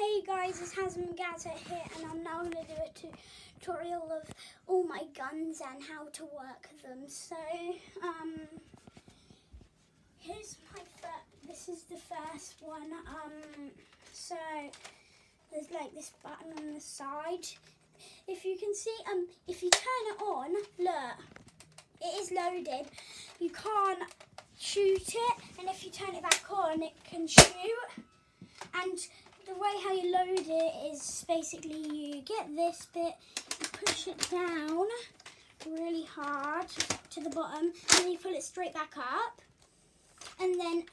Hey guys, it's Hasm Gadget here, and I'm now going to do a tutorial of all my guns and how to work them. So, here's this is the first one. So there's like this button on the side. If you can see, if you turn it on, look, it is loaded. You can't shoot it, and if you turn it back on, it can shoot. And the way how you load it is basically you get this bit, you push it down really hard to the bottom, and then you pull it straight back up. And then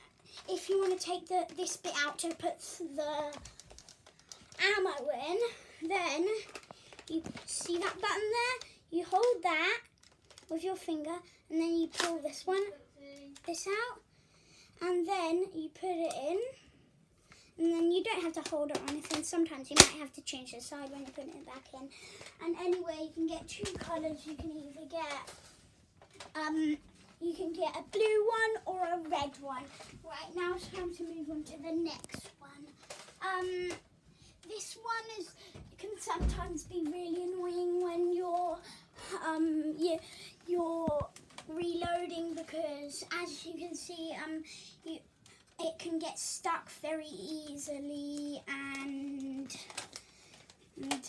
if you want to take this bit out to put the ammo in, then you see that button there, you hold that with your finger, and then you pull this out, and then you put it in. And then you don't have to hold it or anything. Sometimes you might have to change the side when you're putting it back in. And anyway, you can get two colours. You can either get a blue one or a red one. Right, now it's time to move on to the next one. This one can sometimes be really annoying when you're reloading, because as you can see, it can get stuck very easily, and you have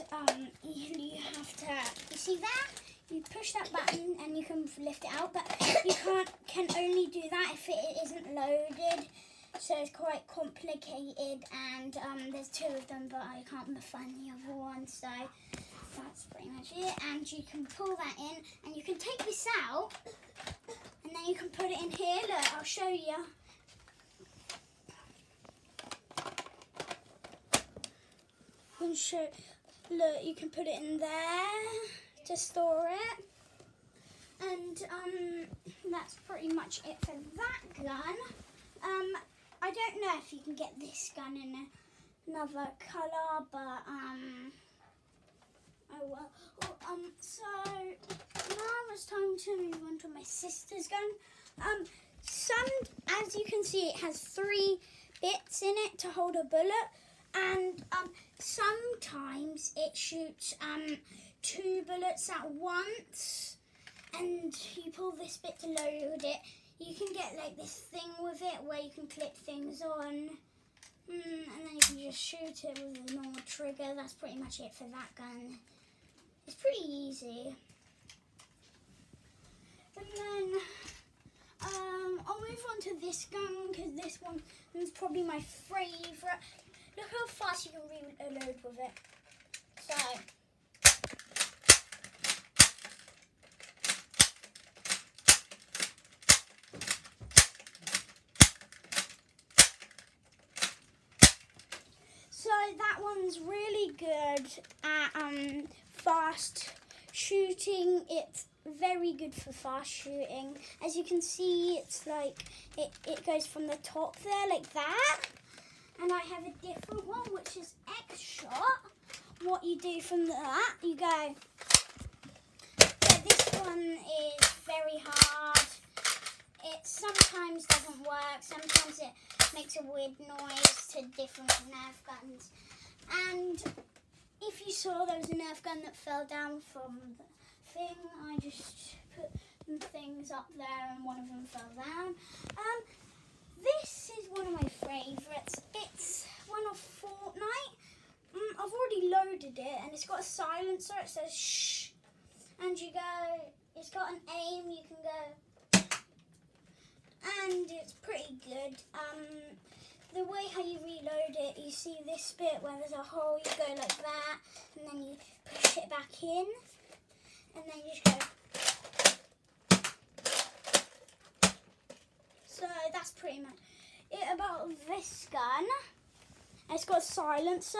to, you see that? You push that button and you can lift it out, but you can only do that if it isn't loaded. So it's quite complicated, and there's two of them, but I can't find the other one, so that's pretty much it. And you can pull that in, and you can take this out, and then you can put it in here. Look, I'll show you. Look, you can put it in there to store it, and that's pretty much it for that gun. I don't know if you can get this gun in another colour, but I will. So now it's time to move on to my sister's gun. As you can see, it has 3 bits in it to hold a bullet. And sometimes it shoots 2 bullets at once, and you pull this bit to load it. You can get like this thing with it where you can clip things on, and then you can just shoot it with a normal trigger. That's pretty much it for that gun. It's pretty easy. And then I'll move on to this gun, because this one is probably my favourite. Look how fast you can reload with it. So that one's really good at fast shooting. It's very good for fast shooting. As you can see, it's like it goes from the top there like that. And I have a different one, which is X shot. What you do from that, you go. Yeah, this one is very hard. It sometimes doesn't work. Sometimes it makes a weird noise to different Nerf guns. And if you saw there was a Nerf gun that fell down from the thing, I just put some things up there and one of them fell down. This is one of my favourites. It's one of Fortnite. I've already loaded it, and it's got a silencer. It says shh, and you go. It's got an aim. You can go, and it's pretty good. The way how you reload it, you see this bit where there's a hole. You go like that, and then you push it back in, and then you just go. So that's pretty much it about this gun. It's got a silencer.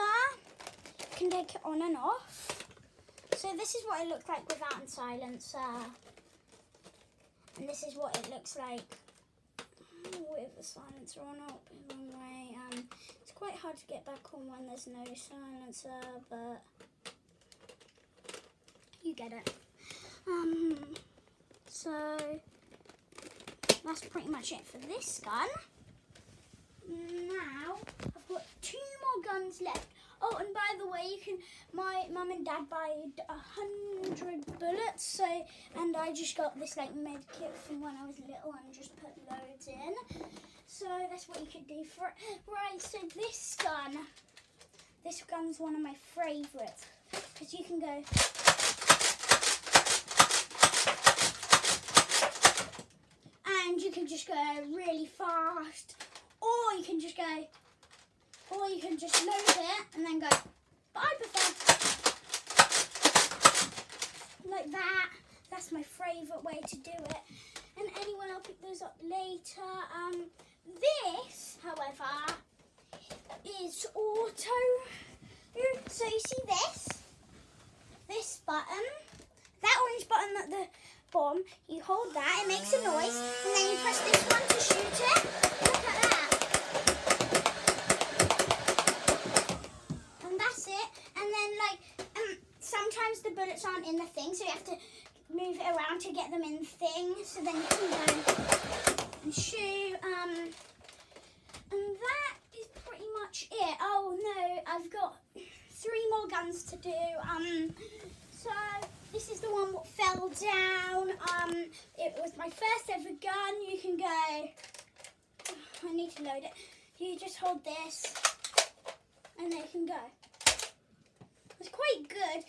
You can take it on and off. So this is what it looks like without a silencer. And this is what it looks like with a silencer on up. Anyway, it's quite hard to get back on when there's no silencer, but you get it. So that's pretty much it for this gun. Now, I've got 2 more guns left. Oh, and by the way, my mum and dad buy 100 bullets, so, and I just got this like med kit from when I was little and just put loads in. So that's what you could do for it. Right, so this gun's one of my favourites because you can go. And you can just go really fast, or you can just load it and then go, but I prefer like that. That's my favourite way to do it. And anyway, I'll pick those up later. This, however, is auto. So you see this button, that orange button at the bottom, you hold that, it makes a noise, and then you press this one to shoot it. Look at that. And that's it. And then sometimes the bullets aren't in the thing, so you have to move it around to get them in things. So then you can go and shoot. And that is pretty much it. Oh no, I've got 3 more guns to do. So this is the one that fell down. It was my first ever gun. You can go. I need to load it. You just hold this, and they can go. It's quite good.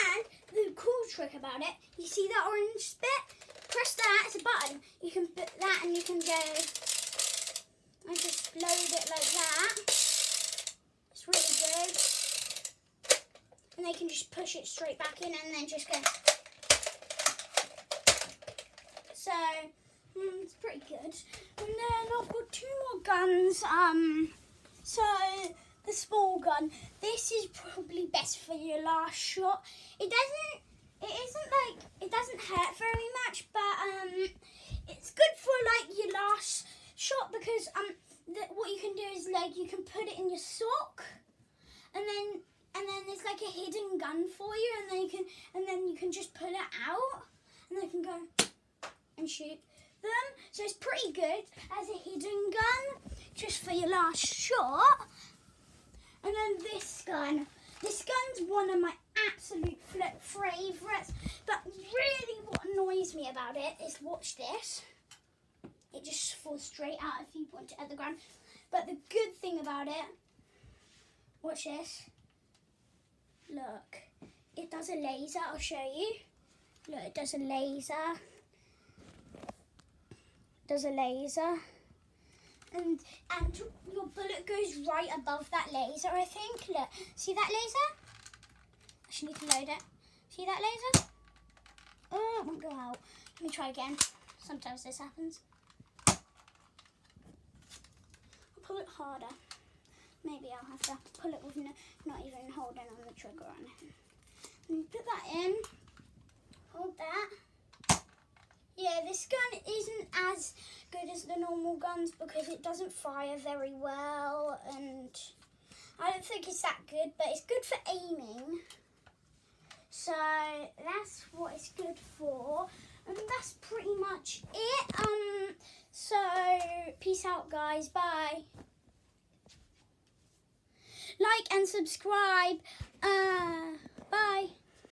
And the cool trick about it, you see that orange bit? Press that. It's a button. You can put that, and you can go. I just load it like that. It's really good. And they can just push it straight back in and then just go. So, it's pretty good. And then I've got 2 more guns. So, the small gun. This is probably best for your last shot. It doesn't hurt very much, but it's good for your last shot because what you can do is you can put it in your sock, and then there's a hidden gun for you, and then you can just pull it out, and they can go and shoot them. So it's pretty good as a hidden gun, just for your last shot. And then this gun's one of my absolute favourites. But really, what annoys me about it is watch this. It just falls straight out if you point it at the ground. But the good thing about it, watch this. Look, it does a laser. I'll show you. Look, it does a laser. And your bullet goes right above that laser, I think. Look, see that laser? I just need to load it. See that laser? Oh, it won't go out. Let me try again. Sometimes this happens. I'll pull it harder. Maybe I'll have to pull it with not even holding on the trigger on it. And put that in. Hold that. Yeah, this gun isn't as good as the normal guns because it doesn't fire very well, and I don't think it's that good, but it's good for aiming. So that's what it's good for, and that's pretty much it. So peace out, guys. Bye. Like and subscribe. Bye.